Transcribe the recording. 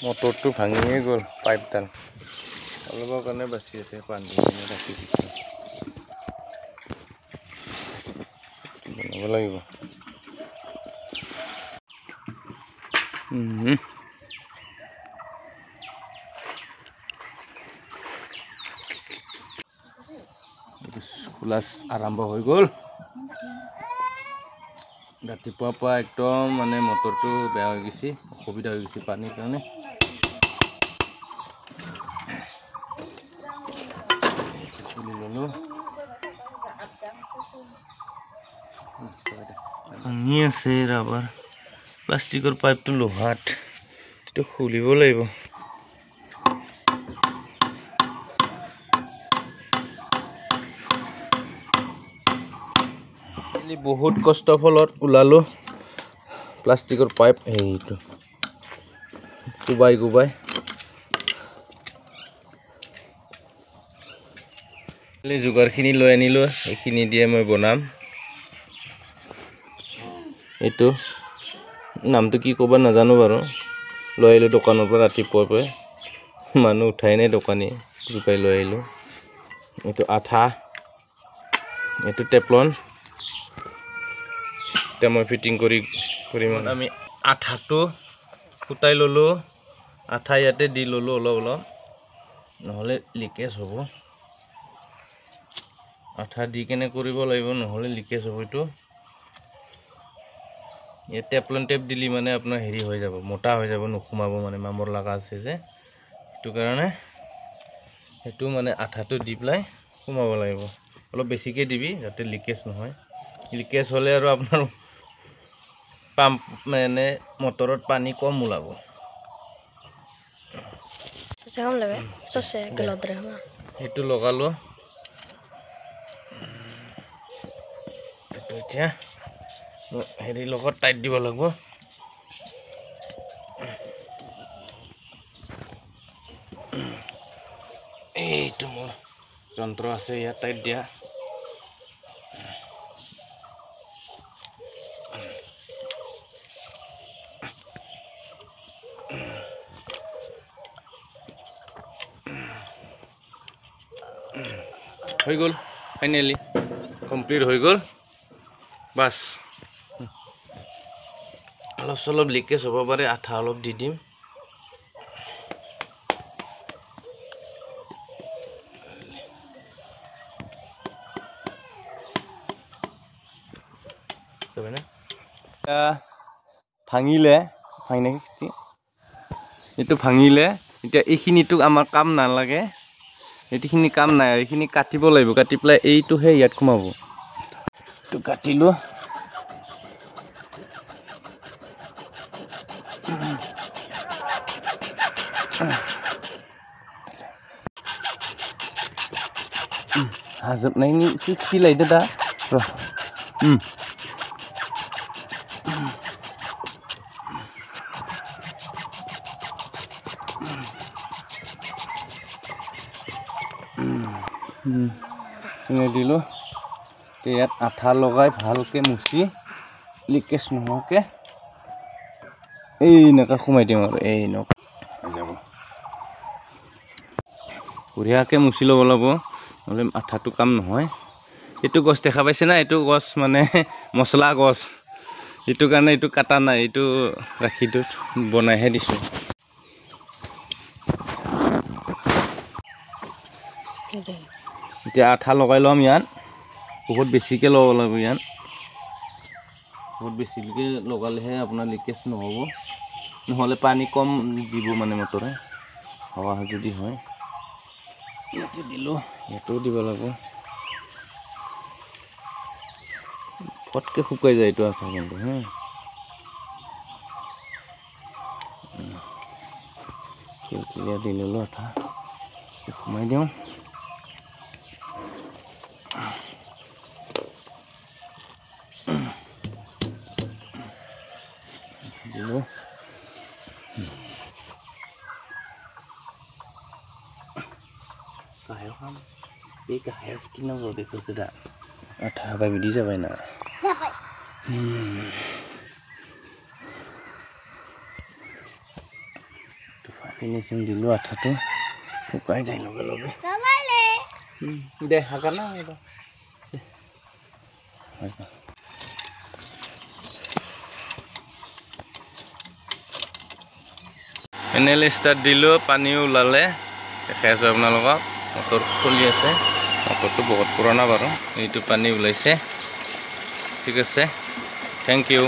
মটৰটো ভাঙিয়ে গ'ল পাইপডাল অলপৰ কাৰণে বাচি আছে পানী ৰাখি দিছে বনাব লাগিব ক্লাছ আৰম্ভ হৈ গ'ল ৰাতিপুৱাৰ পৰা একদম মানে মটৰটো বেয়া হৈ গৈছে অসুবিধা হৈ গৈছে পানীৰ কাৰণে খুলি ল'লো ভাঙি আছে ৰাবাৰ প্লাষ্টিকৰ পাইপটো লোহাত এইটো খুলিব লাগিব বহুত কষ্টৰ ফলত ওলালো প্লাষ্টিকৰ পাইপ এইটো গুবাই যোগাৰখিনি লৈ আনিলো এইখিনি দিয়ে মই বনাম এইটো নামটো কি ক'ব নাজানো বাৰু লৈ আহিলোঁ দোকানৰ পৰা ৰাতিপুৱাৰ পৰা মানুহ উঠাই নাই দোকানী জোকাই লৈ আহিলোঁ এইটো আঠা এইটো টেপলন এতিয়া মই ফিটিং কৰিম আমি আঠাটো ফুটাই ল'লোঁ আঠা ইয়াতে দি ল'লোঁ অলপ নহ'লে লিকেজ হ'ব আঠা দি কেনে কৰিব লাগিব নহ'লে লিকেজ হ'ব এইটো এই টেপলন টেপ দিলি মানে আপোনাৰ হেৰি হৈ যাব মোটা হৈ যাব নোসোমাব মানে মামৰ লগা আছে যে সেইটো কাৰণে সেইটো মানে আঠাটো দি পেলাই সোমাব লাগিব অলপ বেছিকৈ দিবি যাতে লিকেজ নহয় লিকেজ হ'লে আৰু আপোনাৰ পাম্প মানে মটৰত পানী কম ওলাব সেইটো লগালো এইটো এতিয়া হেৰি লগত টাইট দিব লাগিব এইটো মোৰ যন্ত্ৰ আছে ইয়াত টাইট দিয়া হৈ গ'ল ফাইনেলি কমপ্লিট হৈ গ'ল বাস অলপ চলপ লিকেজ হ'ব পাৰে আঠা অলপ দি দিম ভাঙিলে এইটো ভাঙিলে এতিয়া এইখিনিতো আমাৰ কাম নালাগে এইখিনি কাম নাই এইখিনি কাটিব লাগিব কাটি পেলাই এইটোহে ইয়াত সোমাব এইটো কাটিলো हाजोब नायनि खि लायदो दा र सिंगे दिलो यात आठा लगाय भालके मुसि लिकेज नहोके नका खुमाय दिम आरो नका যাব বঢ়িয়াকে মুছি ল'ব লাগিব নহ'লে আঠাটো কাম নহয় এইটো গছ দেখা পাইছে না এইটো গছ মানে মছলা গছ এইটো কাৰণে এইটো কাটা নাই এইটো ৰাখিটো বনাইহে দিছোঁ এতিয়া আঠা লগাই ল'ম ইয়াত বহুত বেছিকৈ ল'ব লাগিব ইয়াত বহুত বেছিকৈ লগালেহে আপোনাৰ লিকেজ নহ'ব নহ'লে পানী কম দিব মানে মটৰে হাৱা যদি হয় ইয়াতে দিলোঁ ইয়াতেও দিব লাগিব ফটকৈ শুকাই যায় এইটো আঠা কিন্তু কিলকিলীয়া দি ল'লোঁ আঠা সোমাই দিওঁ দিলোঁ गाहायाव खाम बे गाहायाव खिथिनांगौ बेफोरखौ दा आथा होबाय बिदि जाबायना ফিনিচিং দিলোঁ আঠাটো শুকাই যায় লগে লগে দে হাকা না এনেল ষ্টাৰ্ট দিলোঁ পানীও ওলালে দেখাই আছোঁ আপোনালোকক মটৰ চলি আছে মটৰটো বহুত পুৰণা বাৰু এইটো পানী ওলাইছে ঠিক আছে থেংক ইউ